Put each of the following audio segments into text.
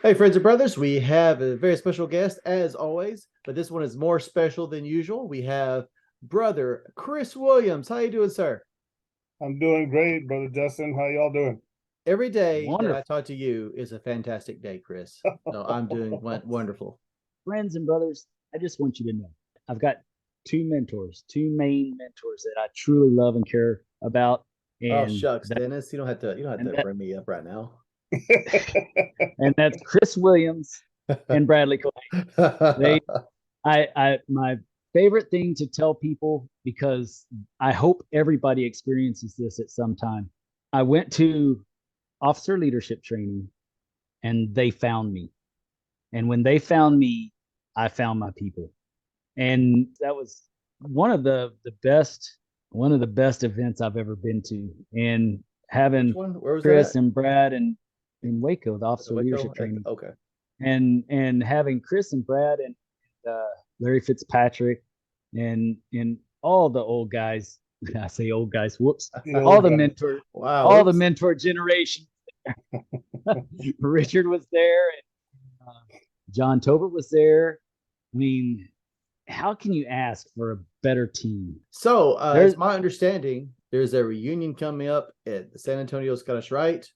Hey, friends and brothers, we have a very special guest as always, but this one is more special than usual. We have brother Chris Williams. How you doing, sir? I'm doing great, brother Justin. How y'all doing? Every day that I Wonderful. talk to you is a fantastic day, Chris. So I'm doing wonderful. Friends and brothers, I just want you to know I've got two main mentors that I truly love and care about. Oh And shucks, that Dennis, you don't have and to that bring me up right now. and that's Chris Williams and Bradley Cole. They I my favorite thing to tell people, because I hope everybody experiences this at some time. I went to officer leadership training and they found me. And when they found me, I found my people. And that was one of the best events I've ever been to. And Which having one? Where was that Chris at? and Brad and in Waco, the Was it officer Waco? leadership training, Okay. and having Chris and Brad and Larry Fitzpatrick and all the old guys. I say old guys. Whoops. The All old the guy. mentor, Wow. all the Oops. mentor generation. Richard was there, and John Tobert was there. I mean, how can you ask for a better team? So, There's it's my understanding there's a reunion coming up at the San Antonio Scottish Rite.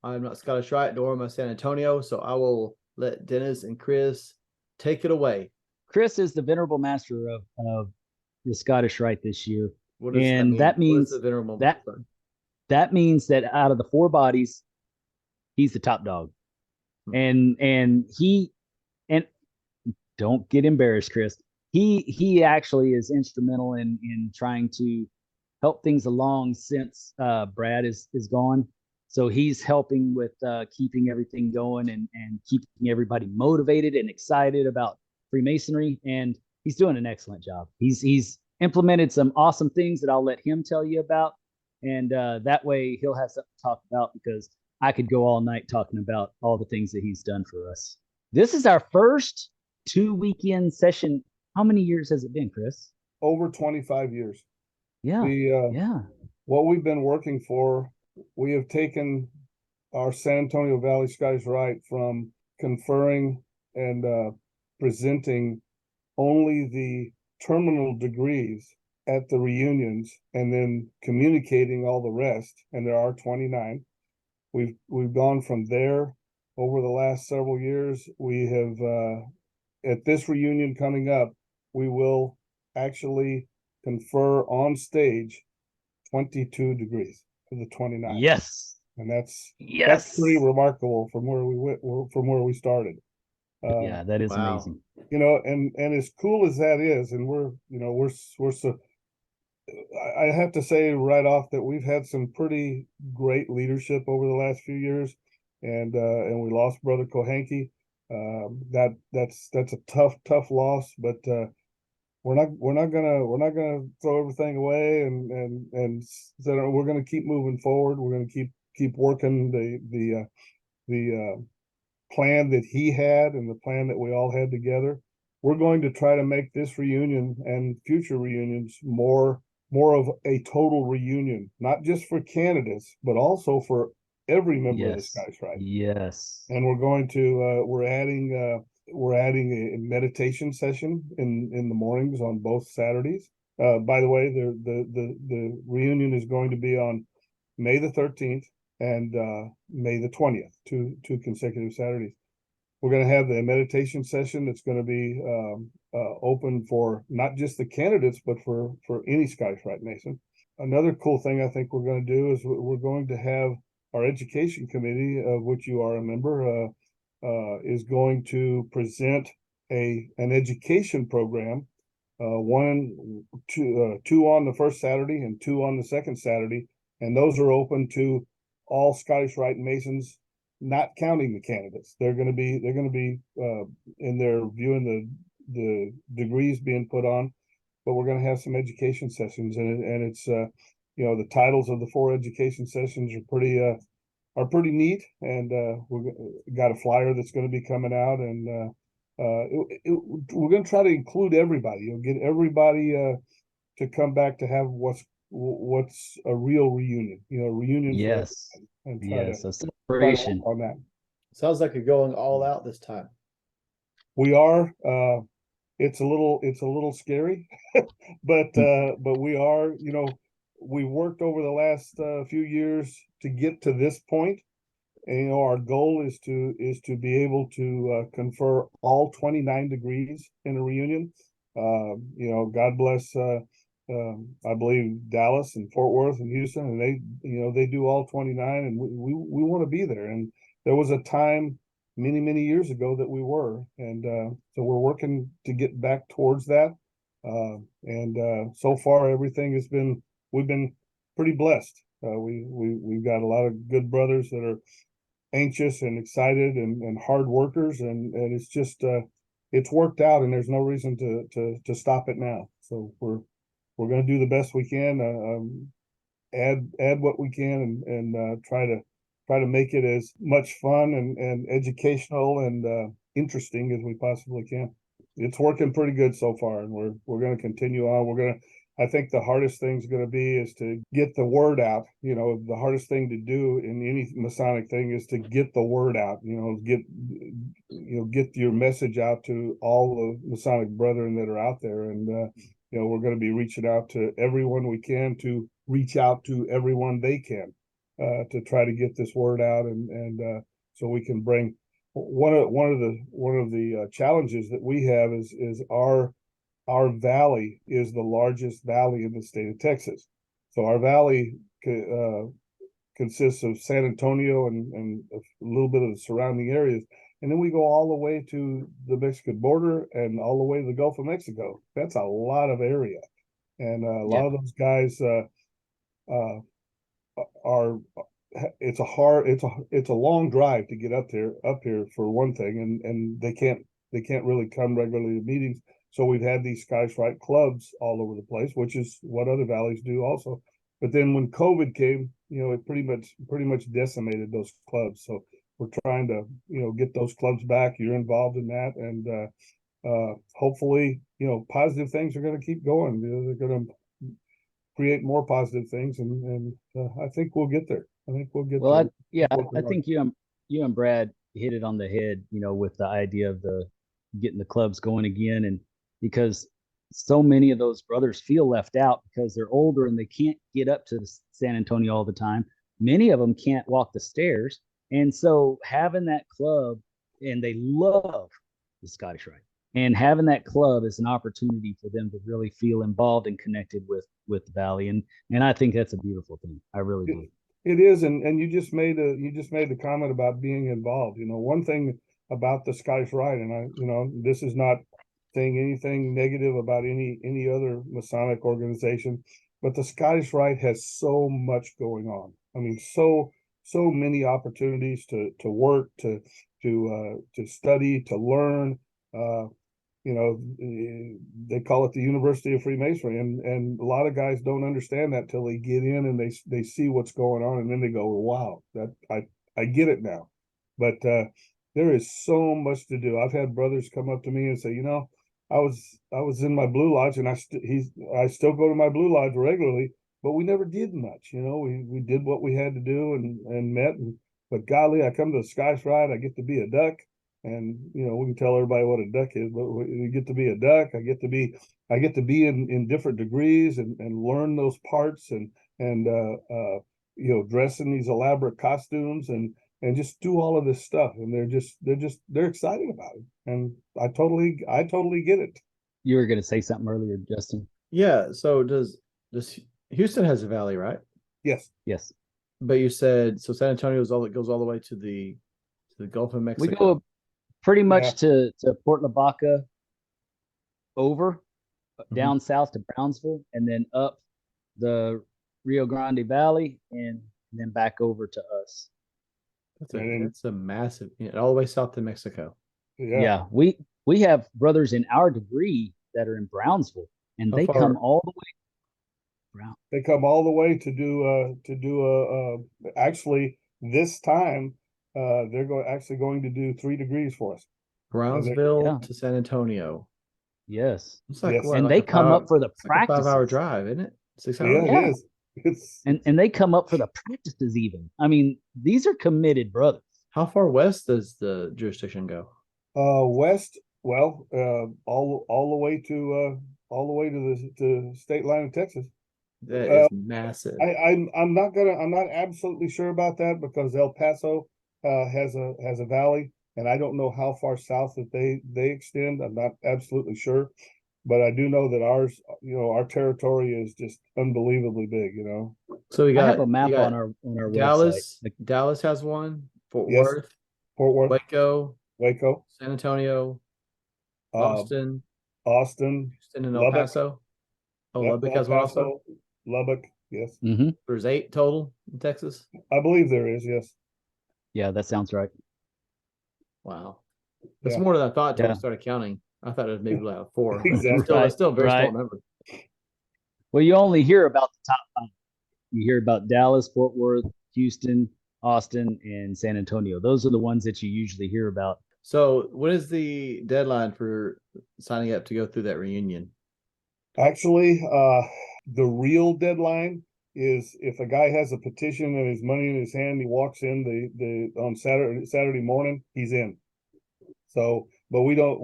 I'm not Scottish Rite, nor am I San Antonio, so I will let Dennis and Chris take it away. Chris is the venerable master of the Scottish Rite this year, What does that and mean? that What is the means venerable? that that means that out of the four bodies, he's the top dog, Hmm. and he and don't get embarrassed, Chris. He actually is instrumental in trying to help things along since Brad is gone. So he's helping with keeping everything going and keeping everybody motivated and excited about Freemasonry. And he's doing an excellent job. He's implemented some awesome things that I'll let him tell you about. And that way he'll have something to talk about, because I could go all night talking about all the things that he's done for us. This is our first 2 weekend session. How many years has it been, Chris? Over 25 years. Yeah. The Yeah. What we've been working for, we have taken our San Antonio Valley Scottish Rite from conferring and presenting only the terminal degrees at the reunions and then communicating all the rest, and there are 29. We've gone from there over the last several years. We have at this reunion coming up, we will actually confer on stage 22 degrees of the 29. Yes. And that's Yes. pretty remarkable from where we went, from where we started. Yeah, that is Wow. amazing. And as cool as that is, and we're so, I have to say right off that we've had some pretty great leadership over the last few years, and we lost Brother Kohanke. That's a tough loss, but we're not gonna throw everything away and so we're gonna keep moving forward. We're gonna keep working the plan that he had and the plan that we all had together. We're going to try to make this reunion and future reunions more of a total reunion, not just for candidates, but also for every member of the Yes. Scottish Rite. Yes. And we're going to we're adding a meditation session in the mornings on both Saturdays. By the way, the reunion is going to be on May the 13th and May the 20th, two consecutive Saturdays. We're going to have the meditation session that's going to be open for not just the candidates, but for any Scottish Rite Mason. Another cool thing I think we're going to do is we're going to have our education committee, of which you are a member, is going to present an education program, two on the first Saturday and two on the second Saturday, and those are open to all Scottish Rite Masons, not counting the candidates. They're going to be in there viewing the degrees being put on, but we're going to have some education sessions, and it's the titles of the four education sessions are pretty neat, and we've got a flyer that's going to be coming out, and we're going to try to include everybody. Get everybody to come back to have what's a real reunion, reunion for Yes. everybody, and Yes. A try to work celebration. on that. Sounds like you're going all out this time. We are. It's a little scary, but we are. You know, we worked over the last few years to get to this point, and you know, our goal is to be able to confer all 29 degrees in a reunion. You know, God bless. I believe Dallas and Fort Worth and Houston, and they do all 29, and we want to be there. And there was a time many years ago that we were, and so we're working to get back towards that. And so far, everything we've been pretty blessed. We've got a lot of good brothers that are anxious and excited and hard workers, and it's just it's worked out, and there's no reason to stop it now. So we're going to do the best we can, add what we can, and try to make it as much fun and educational and interesting as we possibly can. It's working pretty good so far, and we're going to continue on. I think the hardest thing is going to be is to get the word out. You know, the hardest thing to do in any Masonic thing is to get the word out. You know, get your message out to all the Masonic brethren that are out there, and you know, we're going to be reaching out to everyone we can to reach out to everyone they can to try to get this word out, and so we can bring one of the challenges that we have is our valley is the largest valley in the state of Texas. So our valley consists of San Antonio and a little bit of the surrounding areas. And then we go all the way to the Mexican border and all the way to the Gulf of Mexico. That's a lot of area. And a lot of those guys are, it's a long drive to get up here for one thing. And they can't really come regularly to meetings. So we've had these Sky's Rite clubs all over the place, which is what other valleys do also. But then when COVID came, you know, it pretty much decimated those clubs. So we're trying to, you know, get those clubs back. You're involved in that, and hopefully, you know, positive things are going to keep going. You know, they're going to create more positive things, and I think we'll get there. I think we'll get there. I think you and Brad hit it on the head. You know, with the idea of getting the clubs going again, and because so many of those brothers feel left out because they're older and they can't get up to San Antonio all the time. Many of them can't walk the stairs. And so having that club, and they love the Scottish Rite, and having that club is an opportunity for them to really feel involved and connected with the Valley. And I think that's a beautiful thing. I really do. It is. And you just made the comment about being involved. You know, one thing about the Scottish Rite, and you know, this is not saying anything negative about any other Masonic organization, but the Scottish Rite has so much going on. I mean, so many opportunities to work, to study, to learn. You know, they call it the University of Freemasonry, and a lot of guys don't understand that till they get in and they see what's going on, and then they go, wow, that I get it now. But there is so much to do. I've had brothers come up to me and say, you know, I was in my Blue Lodge, and I still go to my Blue Lodge regularly, but we never did much. You know, we did what we had to do and met, but golly, I come to the Scottish Rite, I get to be a duck, and you know, we can tell everybody what a duck is, but we get to be a duck. I get to be in different degrees and learn those parts and you know, dress in these elaborate costumes and just do all of this stuff, and they're excited about it, and I totally get it. You were going to say something earlier, Justin. Yeah. So does Houston has a valley, right? Yes. But you said so San Antonio goes all the way to the Gulf of Mexico. We go pretty much to Port Lavaca, over down south to Brownsville, and then up the Rio Grande Valley, and then back over to us. That's a massive, all the way south to Mexico. Yeah, we have brothers in our degree that are in Brownsville, and they come all the way. They come all the way to do actually this time they're going to do 3 degrees for us. Brownsville to San Antonio. Yes. It's like what, and like they come up for the practice. 5-hour drive, isn't it? 6 hours. Yeah, it is. And they come up for the practices even. I mean, these are committed brothers. How far west does the jurisdiction go? West, well, all the way to the state line of Texas. That Uh, is massive. I'm not absolutely sure about that because El Paso has a valley, and I don't know how far south that they extend. I'm not absolutely sure, but I do know that ours, our territory is just unbelievably big. So we I have got a map you on got our website. Dallas. Dallas has one. Fort Yes, Worth, Fort Worth, Waco, Waco, San Antonio, uh, Austin, Austin, Houston, and El Lubbock, Paso. Oh, yep, Lubbock El has one also. Paso, Lubbock. Yes, Hmm. There's 8 total in Texas. I believe there is. Yes, Yeah, that sounds right. Wow, that's yeah, more than I thought until we Yeah. started counting. I thought it was maybe like 4, but exactly. that's still a very small Right. number. Well, you only hear about the top 5. You hear about Dallas, Fort Worth, Houston, Austin, and San Antonio. Those are the ones that you usually hear about. So, what is the deadline for signing up to go through that reunion? Actually, the real deadline is if a guy has a petition and his money in his hand, he walks in the on Saturday morning, he's in. So, but we don't.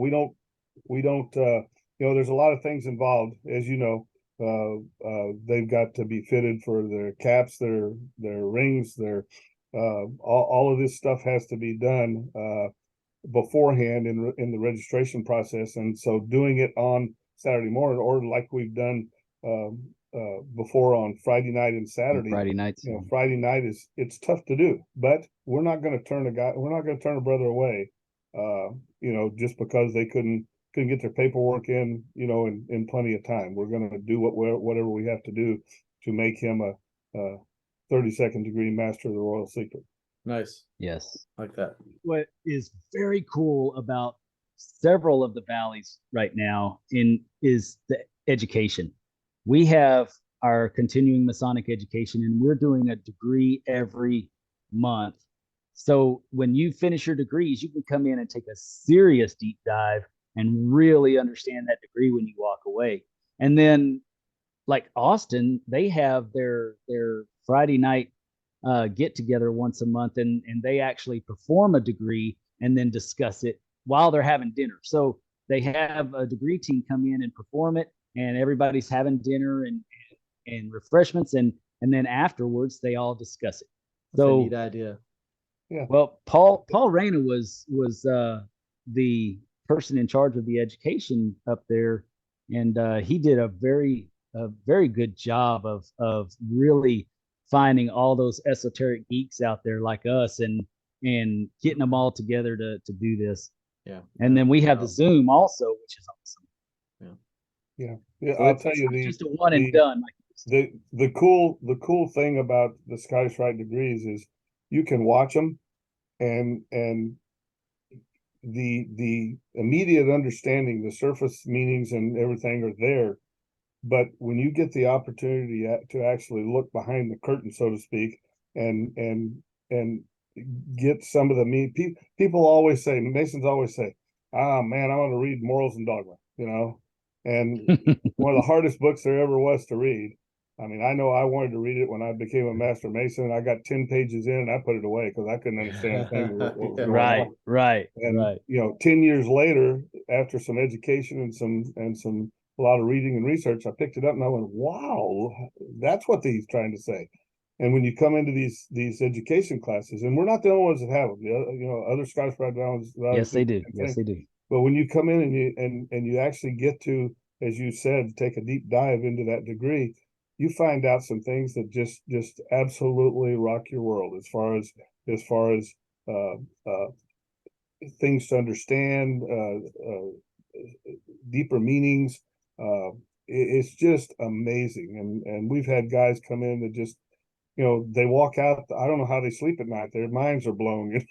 There's a lot of things involved, as you know. They've got to be fitted for their caps, their rings, all of this stuff has to be done beforehand in the registration process, and so doing it on Saturday morning, or like we've done before on Friday night and Saturday. Friday nights. Friday night it's tough to do, but we're not going to turn a brother away, just because they couldn't get their paperwork in plenty of time. We're going to do whatever we have to do to make him a 32nd degree master of the royal secret. Nice. Yes. Like that. What is very cool about several of the valleys right now is the education. We have our continuing Masonic education, and we're doing a degree every month. So when you finish your degrees, you can come in and take a serious deep dive and really understand that degree when you walk away. And then, like Austin, they have their Friday night get together once a month, and they actually perform a degree and then discuss it while they're having dinner. So they have a degree team come in and perform it, and everybody's having dinner and refreshments, and then afterwards they all discuss it. That's a neat idea. Yeah. Well, Paul Reyna was the person in charge of the education up there, and he did a very good job of really finding all those esoteric geeks out there like us and getting them all together to do this. Yeah. And then we have the Zoom also, which is awesome. Yeah. So I'll tell you just a one and done. The cool thing about the Scottish Rite degrees is you can watch them, and the immediate understanding, the surface meanings and everything are there. But when you get the opportunity to actually look behind the curtain, so to speak, and get some of the people always say, Masons always say, man, I want to read Morals and Dogma, and one of the hardest books there ever was to read. I mean, I know I wanted to read it when I became a Master Mason. I got 10 pages in and I put it away because I couldn't understand a thing what was going on. Right. And 10 years later, after some education and a lot of reading and research, I picked it up and I went, wow, that's what he's trying to say. And when you come into these education classes, and we're not the only ones that have them, other Scottish Rite values. Yes, they do. Yes, they do. But when you come in and you actually get to, as you said, take a deep dive into that degree, you find out some things that just absolutely rock your world as far as things to understand, deeper meanings. It's just amazing, and we've had guys come in that just they walk out. I don't know how they sleep at night. Their minds are blown.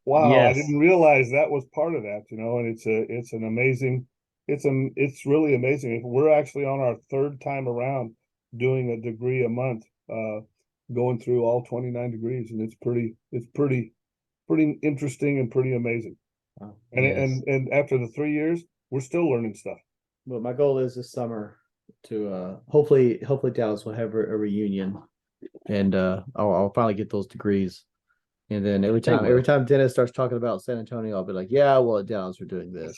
Wow, yes. I didn't realize that was part of that. And it's really amazing. We're actually on our 3rd time around doing a degree a month, going through all 29 degrees, and it's pretty interesting and pretty amazing. Wow. And after the 3 years, we're still learning stuff. Well, my goal is this summer to hopefully Dallas will have a reunion, and I'll finally get those degrees. And then every They will. time Dennis starts talking about San Antonio, I'll be like, yeah, well, at Dallas we're doing this.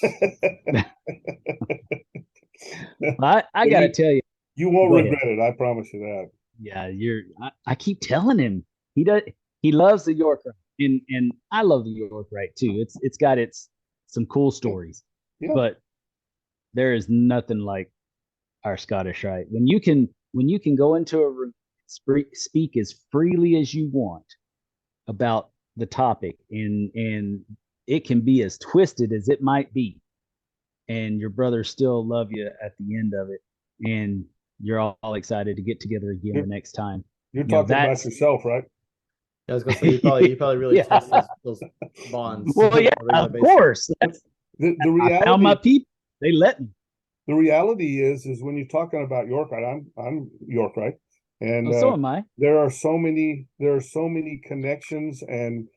I got to tell you, You won't go ahead. regret it. I promise you that. Yeah, I keep telling him he loves the York Rite, and I love the York Rite too. It's got some cool stories, Yeah. but there is nothing like our Scottish Rite. When you can go into a room, speak as freely as you want about the topic, and it can be as twisted as it might be, and your brothers still love you at the end of it, and you're all excited to get together again the next time. You're talking about yourself, right? I was gonna say you probably really Yeah. test those bonds. Well, yeah, on a regular of basis. course. That's The I found my reality, people. They let me. the reality is when you're talking about York, right? I'm York, right? And So am I. there are so many connections and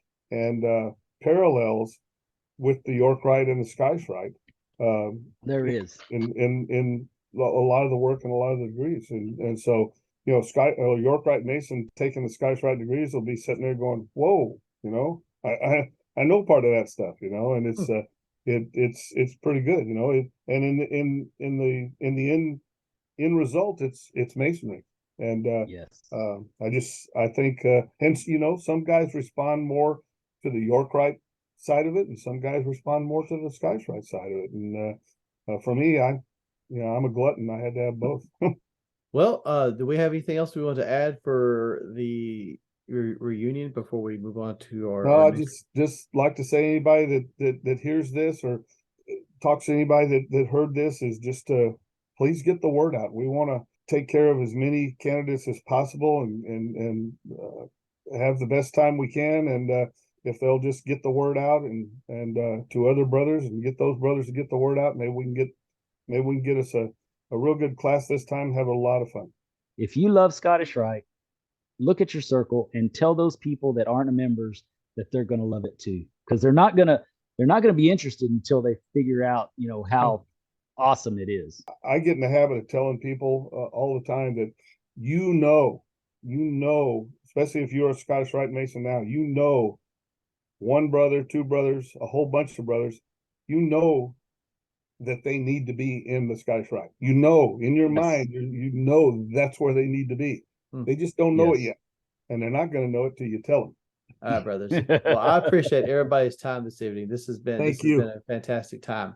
parallels with the York Rite and the Skies Rite. There is. In a lot of the work and a lot of the degrees, and so York Rite Mason taking the Skies Rite degrees will be sitting there going, whoa, I know part of that stuff, and it's it's pretty good, and in the end result, it's masonry, and Yes. I think hence some guys respond more to the York Rite side of it, and some guys respond more to the Skies Rite side of it, and for me, I'm a glutton. I had to have both. Well, do we have anything else we want to add for the reunion before we move on to our? No, I just like to say anybody that hears this or talks to anybody that heard this is just please get the word out. We want to take care of as many candidates as possible and have the best time we can. And if they'll just get the word out and to other brothers and get those brothers to get the word out, maybe we can get us a real good class this time. Have a lot of fun. If you love Scottish Rite, look at your circle and tell those people that aren't members that they're going to love it too, because they're not gonna be interested until they figure out how awesome it is. I get in the habit of telling people all the time that especially if you're a Scottish Rite Mason now, one brother, two brothers, a whole bunch of brothers, that they need to be in the Scottish Rite. In your mind, that's where they need to be. They just don't know it yet, and they're not going to know it till you tell them. All right, brothers. Well, I appreciate everybody's time this evening. This has been a fantastic time.